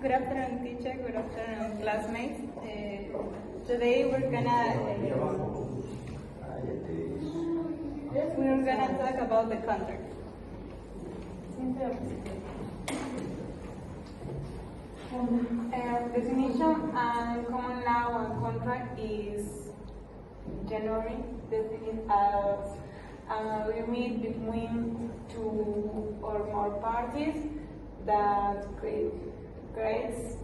Good afternoon, teacher. Good afternoon, classmates. Today we're gonna talk about the contract. Definition and common law on contract is generally defined as an agreement between two or more parties that creates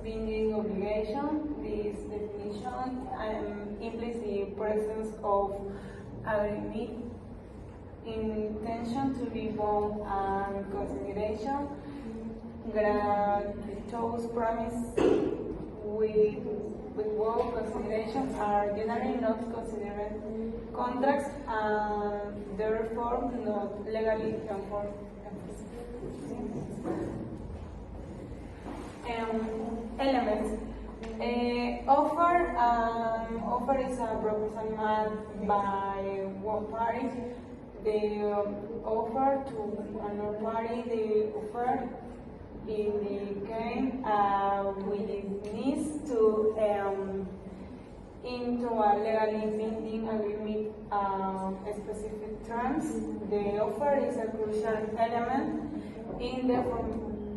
binding obligation. This definition implies the presence of agreement, intention to be bound, and consideration. Gratuitous promise with both considerations are generally not considered contracts and therefore not legally enforceable. Elements. Offer is a proposal made by one party. The offer to another party, the offer indicate willingness to into a legally binding agreement specific terms. The offer is a crucial element in the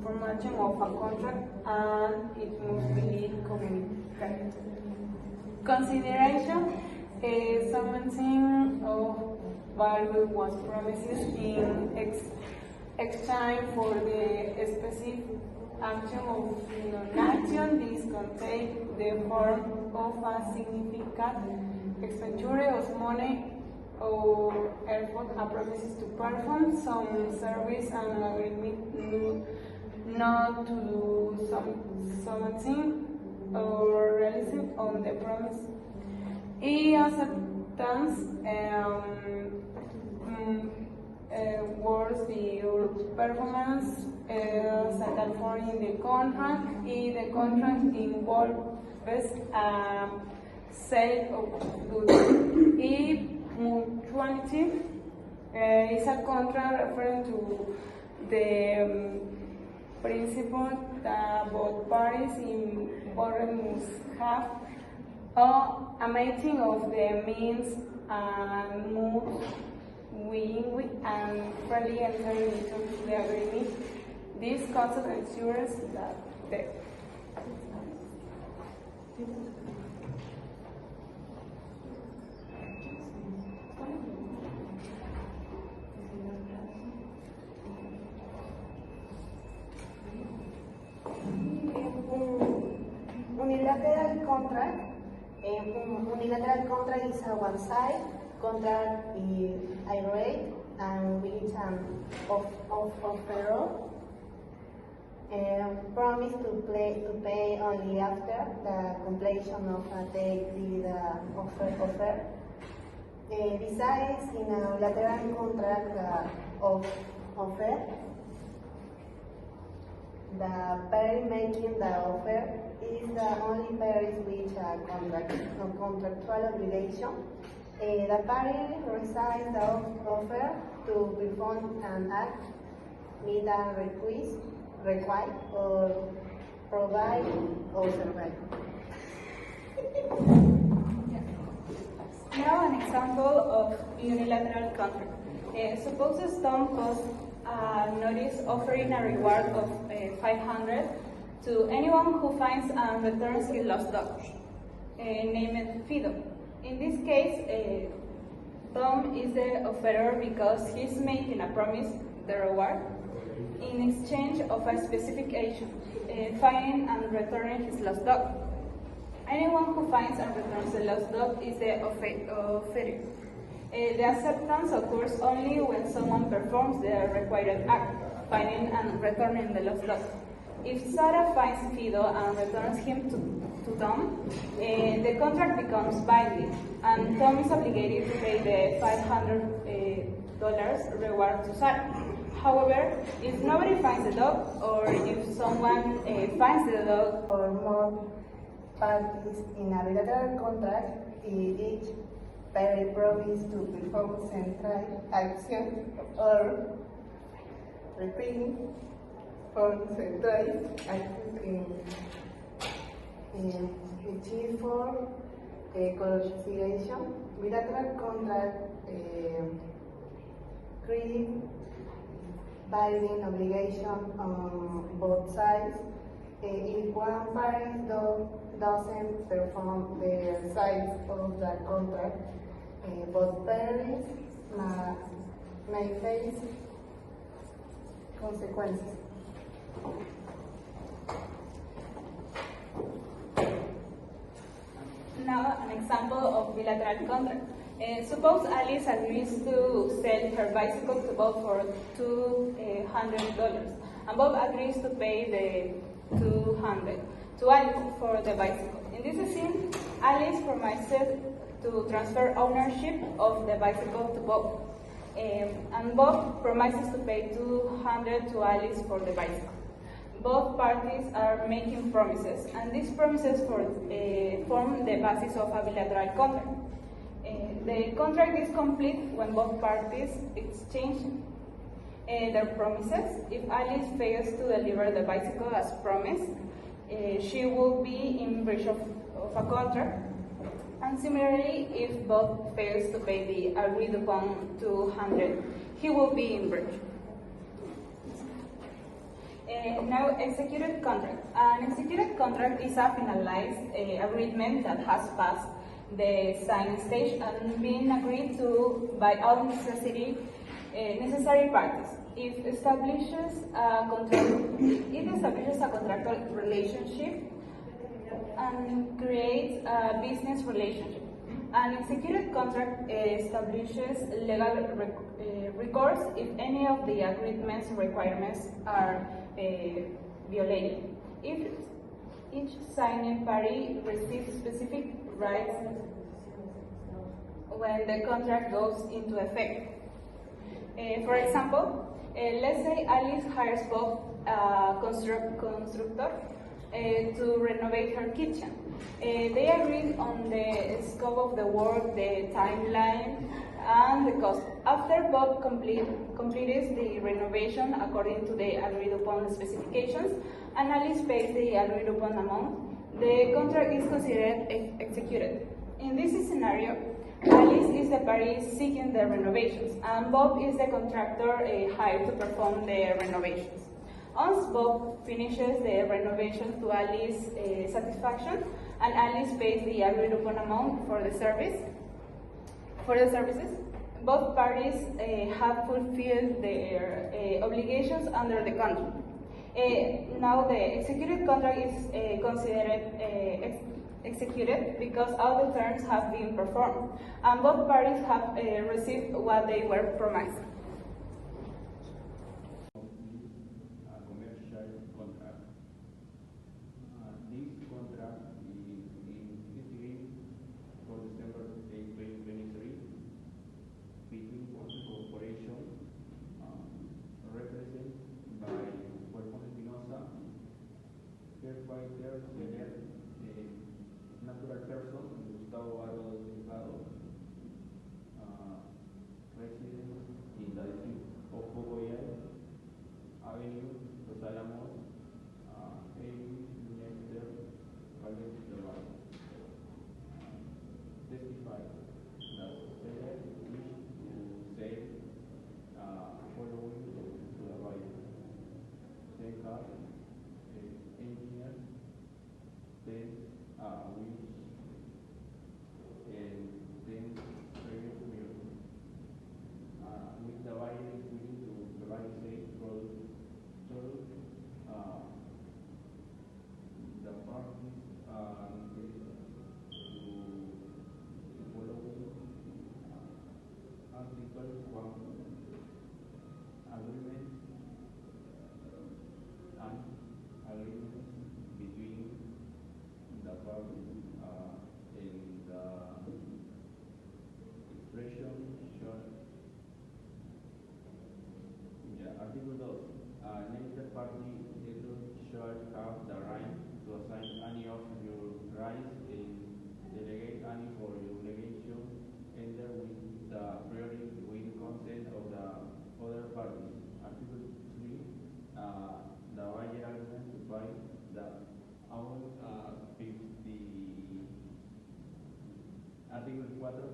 formation of a contract, and it must be communicated. Consideration is something of value was promised in exchange for the specific action of non-action. This can take the form of a significant expenditure of money or effort, a promise to perform some service, and agreement not to do something or realize on the promise. Acceptance words the performance set for in the contract. The contract involves sale of goods. Mutuality is a contract referring to the principle that both parties involved must have a meeting of the means and move willingly and freely enter into the agreement. This concept ensures that the unilateral contract. Unilateral contract is a one-side contract is irate and which offeror promise to pay only after the completion of the offer. Besides, in a lateral contract of offer, the party making the offer is the only party which contractual obligation. The party receives the offer to perform an act, meet a request, require, or provide or survive. Now an example of unilateral contract. Suppose Tom posts a notice offering a reward of $500 to anyone who finds and returns his lost dog, named Fido. In this case, Tom is the offerer because he's making a promise, the reward, in exchange of a specific action, finding and returning his lost dog. Anyone who finds and returns the lost dog is the offerer. The acceptance occurs only when someone performs the required act, finding and returning the lost dog. If Sarah finds Fido and returns him to Tom, the contract becomes binding, and Tom is obligated to pay the $500 reward to Sarah. However, if nobody finds the dog, or if someone finds the dog, or more parties in a bilateral contract, each party promise to perform central action or repeating concentrate, which is for collaboration. Bilateral contract create binding obligation on both sides. If one party doesn't perform the sides of the contract, both parties may face consequences. Now, an example of bilateral contract. Suppose Alice agrees to sell her bicycle to Bob for $200, and Bob agrees to pay the $200 to Alice for the bicycle. In this scene, Alice promises to transfer ownership of the bicycle to Bob, and Bob promises to pay $200 to Alice for the bicycle. Both parties are making promises, and these promises form the basis of a bilateral contract. The contract is complete when both parties exchange their promises. If Alice fails to deliver the bicycle as promised, she will be in breach of a contract. And similarly, if Bob fails to pay the agreed upon $200, he will be in breach. Now, executed contract. An executed contract is a finalized agreement that has passed the signing stage and been agreed to by all necessary parties. It establishes a contractual relationship and creates a business relationship. An executed contract establishes legal recourse if any of the agreement's requirements are violated. If each signing party receives specific rights when the contract goes into effect. For example, let's say Alice hires Bob, a constructor, to renovate her kitchen. They agreed on the scope of the work, the timeline, and the cost. After Bob completes the renovation according to the agreed upon specifications, and Alice pays the agreed upon amount, the contract is considered executed. In this scenario, Alice is the party seeking the renovations, and Bob is the contractor hired to perform the renovations. Once Bob finishes the renovation to Alice's satisfaction, and Alice pays the agreed upon amount for the services, both parties have fulfilled their obligations under the contract. Now the executed contract is considered executed because all the terms have been performed, and both parties have received what they were promised. Natural person, Gustavo DELGADO, resident in the district of Bogoya, Avenue, Los Alamos, 80 meters, testified that seller wished to say following to the buyer. They have engineers, then which then previous mirror. With the buyer is willing to provide safe product, the parties are engaged to follow Article 1 agreement and agreements between the parties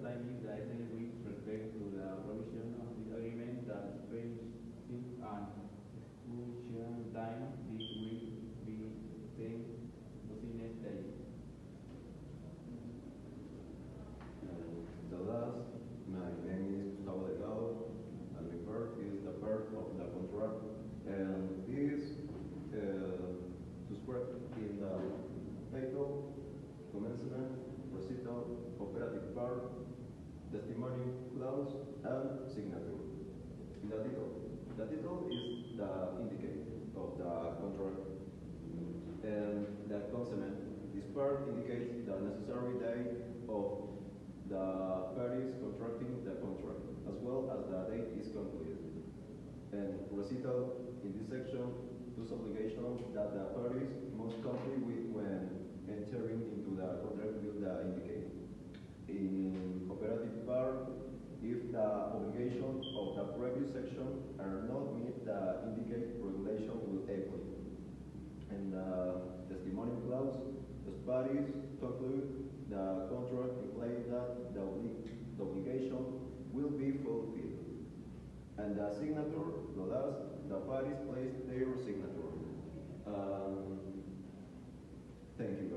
timing the SN with respect to the provision of the agreement that space and exclusion time this will be 10 business days. The last, my name is Gustavo, and the part is the part of the contract, and is described in the title, commencement, recital, operative part, testimony clause, and signature. The title is the indicate of the contract, and the consonant. This part indicates the necessary date of the parties contracting the contract, as well as the date is concluded. And recital in this section, those obligations that the parties must complete with when entering into the contract will indicate. In operative part, if the obligations of the previous section are not met, the indicate regulation will apply. And the testimony clause, the parties conclude the contract implies that the obligation will be fulfilled. And the signature, the last, the parties place their signature. Thank you very much.